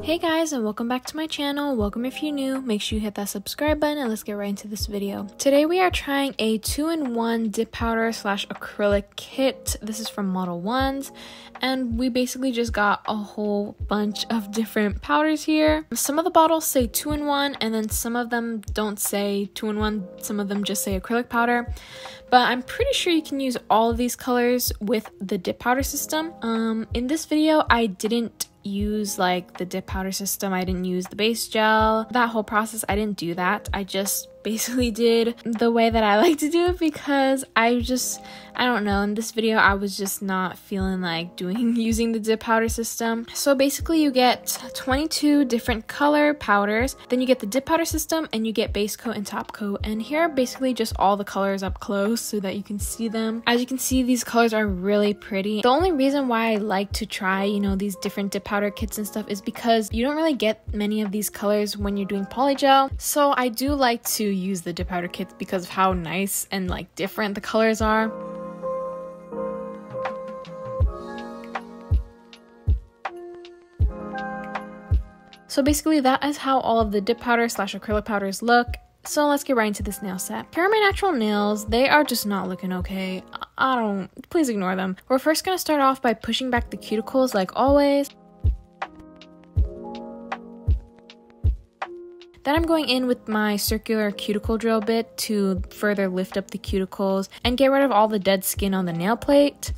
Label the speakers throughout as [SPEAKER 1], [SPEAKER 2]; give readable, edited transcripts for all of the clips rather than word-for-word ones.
[SPEAKER 1] Hey guys, and welcome back to my channel. Welcome if you're new. Make sure you hit that subscribe button and let's get right into this video. Today we are trying a 2-in-1 dip powder / acrylic kit. This is from Modelones, and we basically just got a whole bunch of different powders here. Some of the bottles say 2-in-1, and then some of them don't say 2-in-1. Some of them just say acrylic powder. But I'm pretty sure you can use all of these colors with the dip powder system. In this video, I didn't use like the dip powder system. I didn't use the base gel. That whole process, I didn't do that. I just basically did the way that I like to do it because I don't know, in this video I was just not feeling like using the dip powder system. So basically you get 22 different color powders, then you get the dip powder system, and you get base coat and top coat. And here are basically just all the colors up close so that you can see them. As you can see, these colors are really pretty. The only reason why I like to try, these different dip powder kits and stuff is because you don't really get many of these colors when you're doing polygel. So I do like to use the dip powder kits because of how nice and like different the colors are. So basically that is how all of the dip powder / acrylic powders look. So let's get right into this nail set. Here are my natural nails. They are just not looking okay. Please ignore them. We're first gonna start off by pushing back the cuticles like always. Then I'm going in with my circular cuticle drill bit to further lift up the cuticles and get rid of all the dead skin on the nail plate.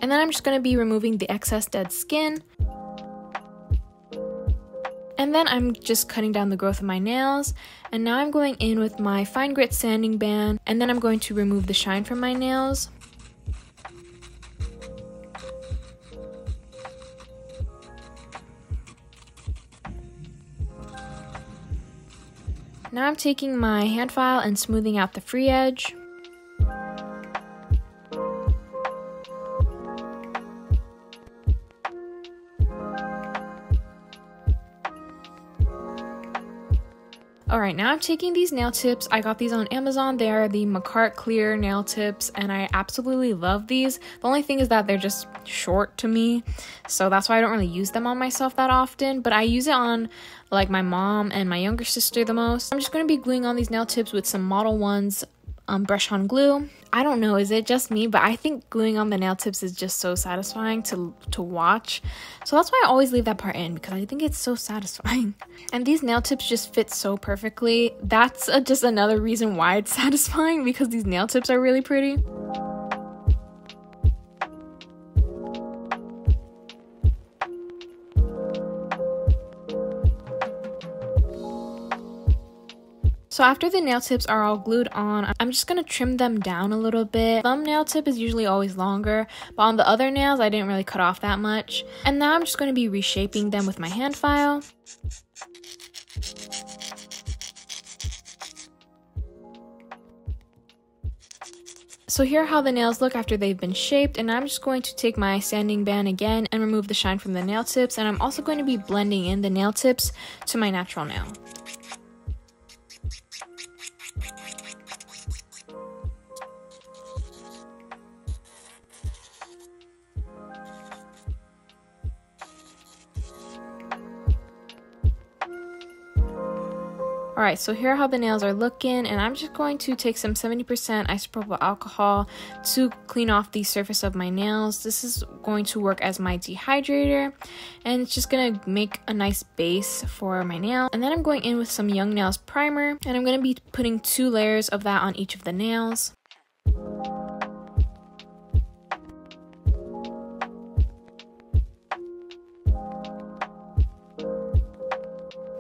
[SPEAKER 1] And then I'm just going to be removing the excess dead skin. And then I'm just cutting down the growth of my nails. And now I'm going in with my fine grit sanding band. And then I'm going to remove the shine from my nails. Now I'm taking my hand file and smoothing out the free edge. Alright, now I'm taking these nail tips. I got these on Amazon. They are the Makartt clear nail tips, and I absolutely love these. The only thing is that they're just short to me, so that's why I don't really use them on myself that often, but I use it on like my mom and my younger sister the most. I'm just going to be gluing on these nail tips with some Modelones brush on glue. I don't know, is it just me, but I think gluing on the nail tips is just so satisfying to watch. So that's why I always leave that part in, because I think it's so satisfying. And these nail tips just fit so perfectly. That's just another reason why it's satisfying, because these nail tips are really pretty. So after the nail tips are all glued on, I'm just going to trim them down a little bit. Thumb nail tip is usually always longer, but on the other nails I didn't really cut off that much. And now I'm just going to be reshaping them with my hand file. So here are how the nails look after they've been shaped, and I'm just going to take my sanding band again and remove the shine from the nail tips, and I'm also going to be blending in the nail tips to my natural nail. Alright, so here are how the nails are looking, and I'm just going to take some 70% isopropyl alcohol to clean off the surface of my nails. This is going to work as my dehydrator, and it's just going to make a nice base for my nail. And then I'm going in with some Young Nails primer, and I'm going to be putting 2 layers of that on each of the nails.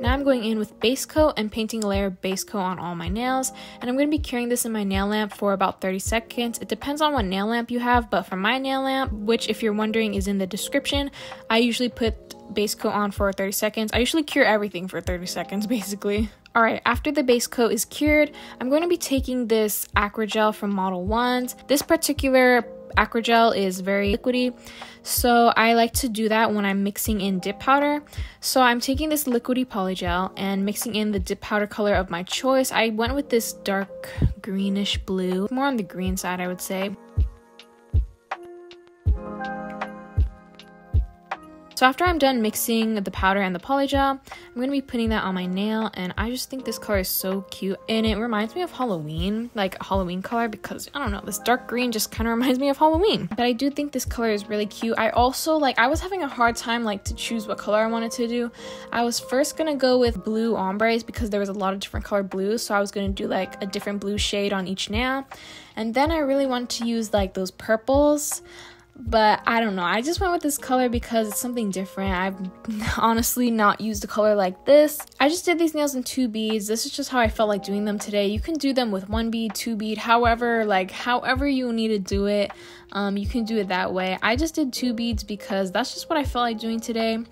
[SPEAKER 1] Now I'm going in with base coat and painting a layer of base coat on all my nails, and I'm going to be curing this in my nail lamp for about 30 seconds. It depends on what nail lamp you have, but for my nail lamp, which if you're wondering is in the description, I usually put base coat on for 30 seconds. I usually cure everything for 30 seconds basically. Alright, after the base coat is cured, I'm going to be taking this Acrygel from Modelones. This particular Acrygel is very liquidy, so I like to do that when I'm mixing in dip powder. So I'm taking this liquidy polygel and mixing in the dip powder color of my choice. I went with this dark greenish blue, more on the green side I would say. So after I'm done mixing the powder and the polygel, I'm going to be putting that on my nail, and I just think this color is so cute, and it reminds me of Halloween, like a Halloween color, because I don't know, this dark green just kind of reminds me of Halloween. But I do think this color is really cute. I also I was having a hard time to choose what color I wanted to do. I was first going to go with blue ombres because there was a lot of different color blues, so I was going to do a different blue shade on each nail. And then I really wanted to use those purples. But I don't know, I just went with this color because it's something different. I've honestly not used a color like this. I just did these nails in 2 beads. This is just how I felt like doing them today. You can do them with 1 bead, 2 bead, however you need to do it. You can do it that way. I just did 2 beads because that's just what I felt like doing today.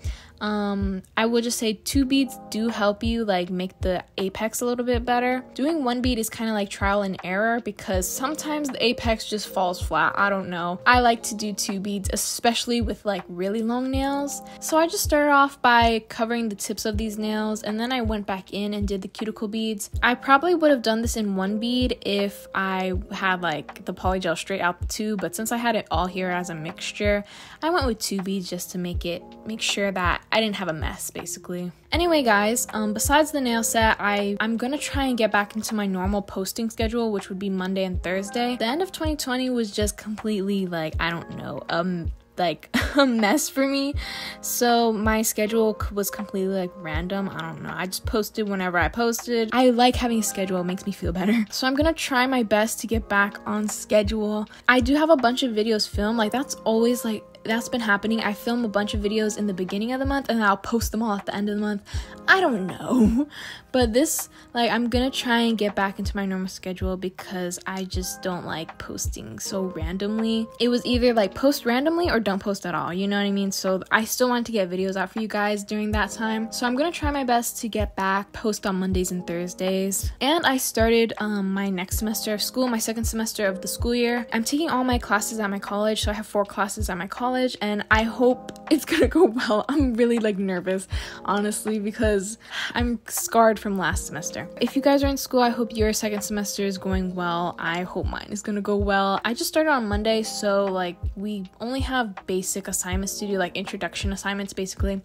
[SPEAKER 1] I would just say 2 beads do help you make the apex a little bit better. Doing 1 bead is kind of trial and error because sometimes the apex just falls flat. I don't know. I like to do 2 beads, especially with really long nails. So I just started off by covering the tips of these nails, and then I went back in and did the cuticle beads. I probably would have done this in 1 bead if I had the polygel straight out the tube, but since I had it all here as a mixture, I went with 2 beads just to make sure that I didn't have a mess, basically. Anyway, guys, besides the nail set, I'm gonna try and get back into my normal posting schedule, which would be Monday and Thursday. The end of 2020 was just completely I don't know, a mess for me, so my schedule was completely random. I don't know, I just posted whenever I posted. I like having a schedule, it makes me feel better. So I'm gonna try my best to get back on schedule. I do have a bunch of videos filmed, that's always that's been happening. I film a bunch of videos in the beginning of the month and then I'll post them all at the end of the month. I don't know, but this I'm gonna try and get back into my normal schedule because I just don't like posting so randomly. It was either post randomly or don't post at all, you know what I mean? So I still wanted to get videos out for you guys during that time, so I'm gonna try my best to get back, post on Mondays and Thursdays. And I started my next semester of school, my second semester of the school year. I'm taking all my classes at my college, so I have 4 classes at my college, and I hope it's gonna go well. I'm really nervous, honestly, because I'm scarred from last semester. If you guys are in school, I hope your second semester is going well. I hope mine is gonna go well. I just started on Monday, so we only have basic assignments to do, introduction assignments basically.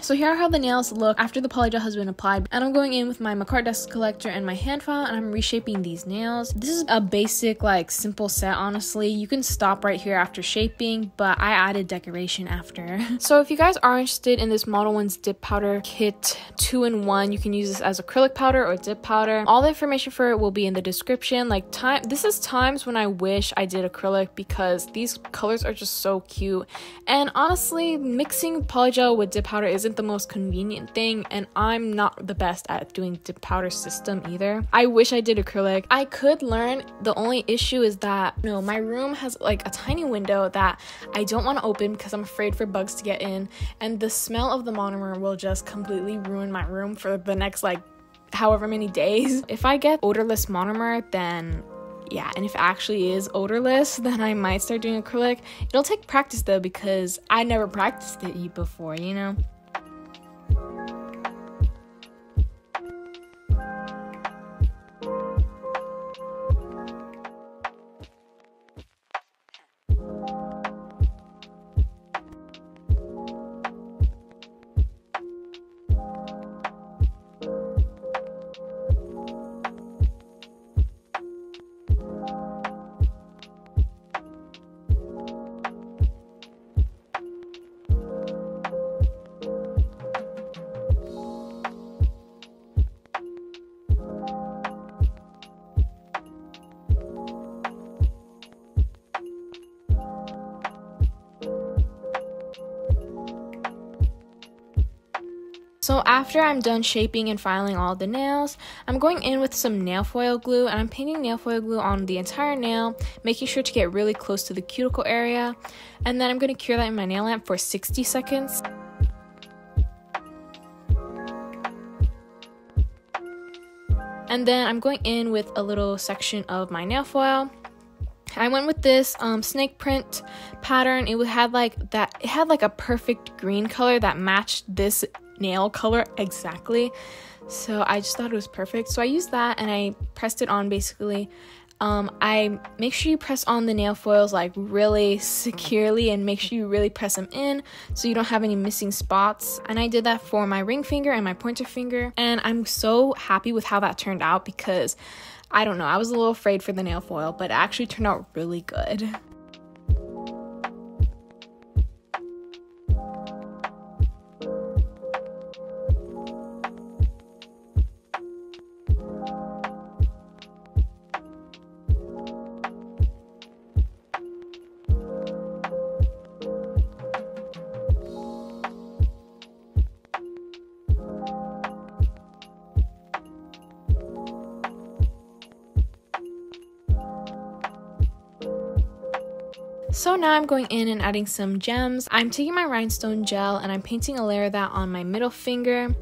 [SPEAKER 1] So here are how the nails look after the polygel has been applied, and I'm going in with my Makartt dust collector and my hand file, and I'm reshaping these nails. This is a basic simple set, honestly. You can stop right here after shaping, but I added decoration after. So if you guys are interested in this Modelones dip powder kit 2-in-1, you can use this as acrylic powder or dip powder. All the information for it will be in the description. This is times when I wish I did acrylic because these colors are just so cute, and honestly mixing polygel with dip powder isn't the most convenient thing, and I'm not the best at doing dip powder system either. I wish I did acrylic. I could learn. The only issue is that my room has a tiny window that I don't want to open because I'm afraid for bugs to get in, and the smell of the monomer will just completely ruin my room for the next however many days. If I get odorless monomer, then yeah, and if it actually is odorless, then I might start doing acrylic. It'll take practice though because I never practiced it before, So after I'm done shaping and filing all the nails, I'm going in with some nail foil glue, and I'm painting nail foil glue on the entire nail, making sure to get really close to the cuticle area, and then I'm going to cure that in my nail lamp for 60 seconds. And then I'm going in with a little section of my nail foil. I went with this snake print pattern. It had like a perfect green color that matched this nail color exactly. So I just thought it was perfect. So I used that and I pressed it on basically. I make sure you press on the nail foils like really securely, and make sure you really press them in so you don't have any missing spots. And I did that for my ring finger and my pointer finger, and I'm so happy with how that turned out because I don't know, I was a little afraid for the nail foil, but it actually turned out really good. So now I'm going in and adding some gems. I'm taking my rhinestone gel and I'm painting a layer of that on my middle finger.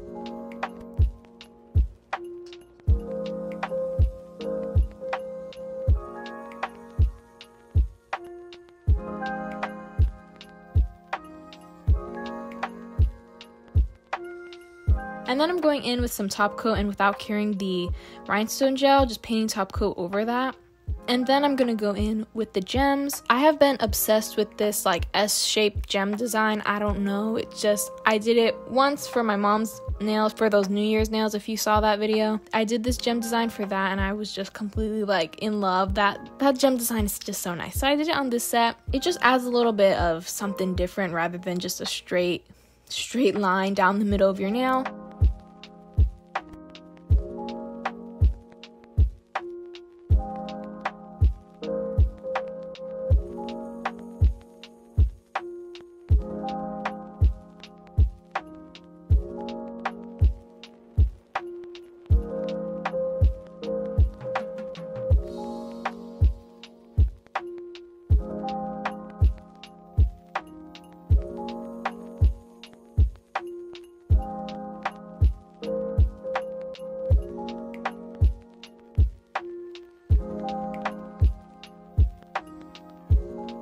[SPEAKER 1] And then I'm going in with some top coat, and without curing the rhinestone gel, just painting top coat over that. And then I'm gonna go in with the gems. I have been obsessed with this like S-shaped gem design. I don't know, I did it once for my mom's nails, for those New Year's nails, if you saw that video. I did this gem design for that and I was just completely like in love. That gem design is just so nice. So I did it on this set. It just adds a little bit of something different rather than just a straight line down the middle of your nail.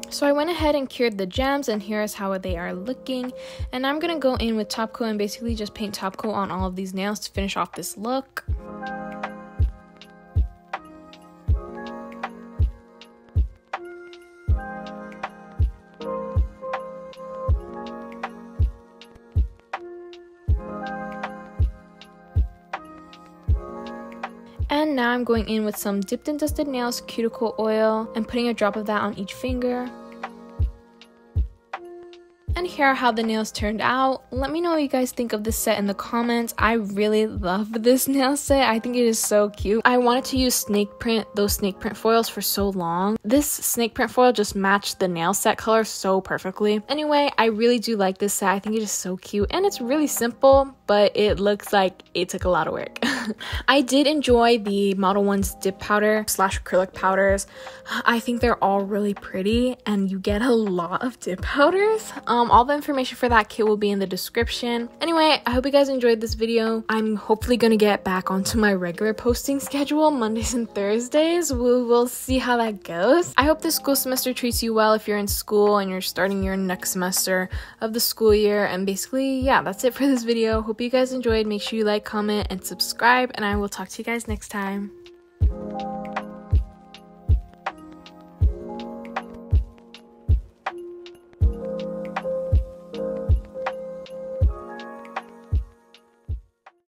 [SPEAKER 1] So I went ahead and cured the gems, and here's how they are looking. And I'm gonna go in with top coat and basically just paint top coat on all of these nails to finish off this look. And now I'm going in with some Dipped and Dusted Nails cuticle oil and putting a drop of that on each finger. And here are how the nails turned out. Let me know what you guys think of this set in the comments. I really love this nail set. I think it is so cute. I wanted to use those snake print foils for so long. This snake print foil just matched the nail set color so perfectly. Anyway, I really do like this set. I think it is so cute and it's really simple, but it looks like it took a lot of work. I did enjoy the Modelones dip powder / acrylic powders. I think they're all really pretty and you get a lot of dip powders. All the information for that kit will be in the description. Anyway, I hope you guys enjoyed this video. I'm hopefully gonna get back onto my regular posting schedule, Mondays and Thursdays. We will see how that goes. I hope this school semester treats you well if you're in school and you're starting your next semester of the school year. And basically, yeah, that's it for this video. Hope you guys enjoyed. Make sure you like, comment, and subscribe, and I will talk to you guys next time.